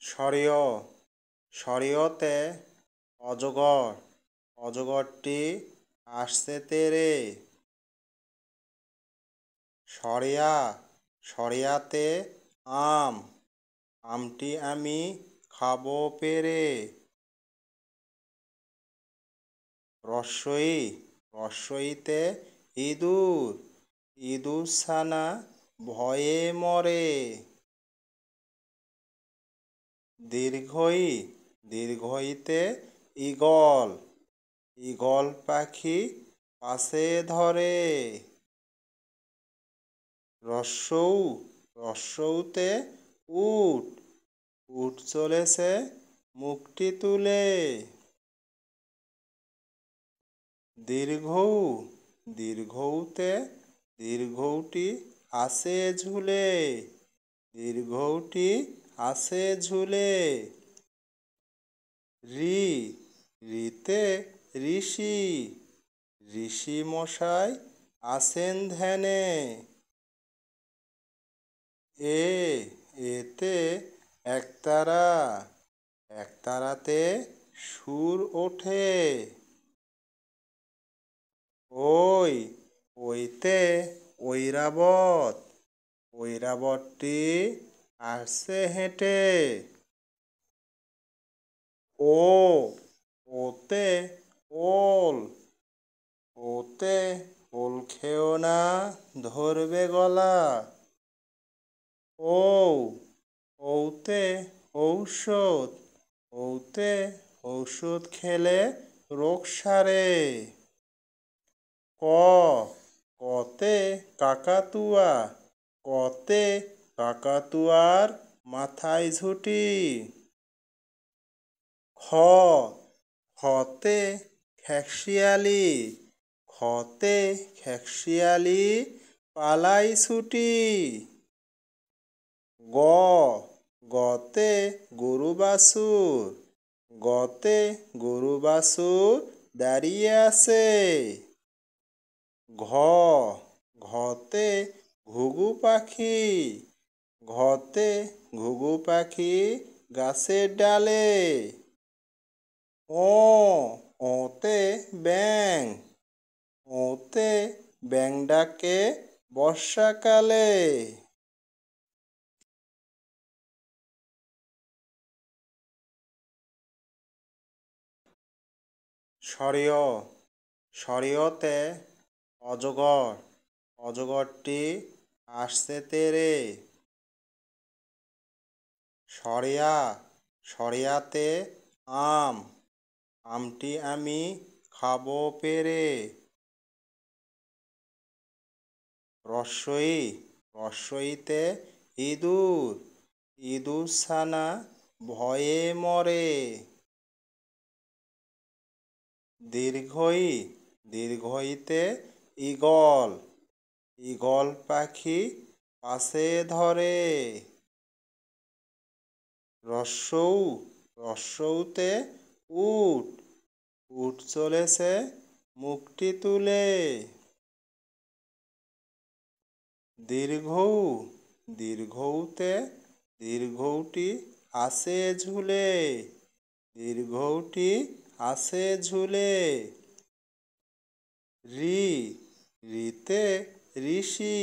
সরিয় সরিয়তে অজগর অজগরটি আসছে তেরে। সরিয়া সরিয়াতে আম আমটি আমি খাবো পেরে। রস্বই রস্বইতে ইঁদুর ইঁদুর ছানা ভয়ে মরে। দীর্ঘই দীর্ঘইতে ঈগল ঈগল পাখি পাশে ধরে। রস্যৌ রস্যৌতে উট উট চলেছে মুখটি তুলে। দীর্ঘৌ দীর্ঘৌতে দীর্ঘৌটি আছে ঝুলে দীর্ঘৌটি আছে ঝুলে। রি রিতে ঋষি ঋষি মশাই আছেন ধ্যানে। এতে একতারা একতারাতে সুর ওঠে। ওই ওইতে ঐরাবত ঐরাবতটি আসছে হেঁটে। ও ওতে ওল ওতে ওল খেও না ধরবে গলা। ও ওতে ঔষধ ওতে ঔষধ খেলে রোগ সারে। ক কতে কাকাতুয়া কতে কাকাতুয়ার মাথায় ঝুঁটি। খ খতে খেকশিয়ালি খতে খেকশিয়ালি পালাই ছুটি। গ গতে গরু বাছুর গতে গরু বাছুর দাঁড়িয়ে আছে। ঘ ঘতে ঘুঘু পাখি ঘতে ঘুঘু পাখি গাছের ডালে। ওতে ব্যাঙ ওতে ব্যাঙ ডাকে বর্ষাকালে। সরিয় সরিয়তে অজগর অজগরটি আসছে তেরে। সরিয়া সরিয়াতে আম আমটি আমি খাবো পেরে। রস্বই রস্বইতে ইঁদুর ইঁদুর ছানা ভয়ে মরে। দীর্ঘই দীর্ঘইতে ঈগল ঈগল পাখি পাশে ধরে। রস্যৌ রস্যৌতে উট উট চলেছে মুখটি তুলে। দীর্ঘৌ দীর্ঘৌতে দীর্ঘৌটি আছে ঝুলে দীর্ঘৌটি আছে ঝুলে। রি রিতে ঋষি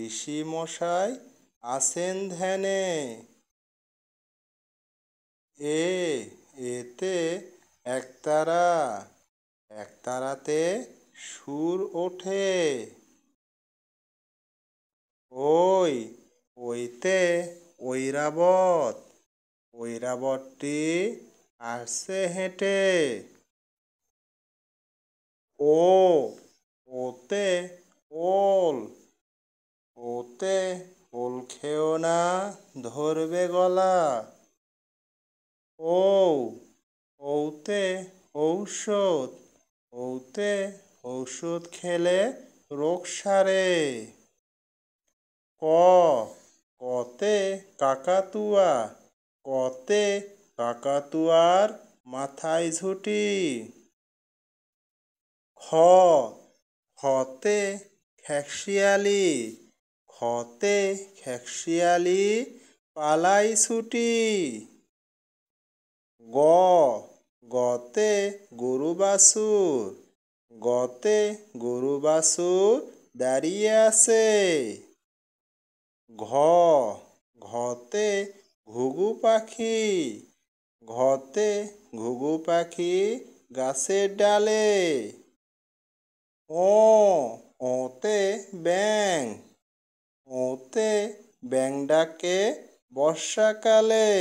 ঋষি মশাই আছেন ধ্যানে। এতে একতারা একতারাতে সুর ওঠে। ওই ওইতে ঐরাবত ঐরাবতটি আসছে হেঁটে। ও ওতে ওল ওতে ওল খেও না ধরবে গলা। ও ওতে ঔষধ ওতে ঔষধ খেলে রোগ সারে। ক কতে কাকাতুয়া কতে কাকাতুয়ার মাথায় ঝুঁটি। খ খতে খেকশিয়ালি খতে খেকশিয়ালি পালাই ছুটি। গ গতে গরু বাছুর, গতে গরু বাছুর দাঁড়িয়ে আছে। ঘ ঘতে ঘুঘু পাখি, ঘতে ঘুঘু পাখি গাছের ডালে। ও ওতে ব্যাঙ, ওতে ব্যাঙ ডাকে বর্ষাকালে।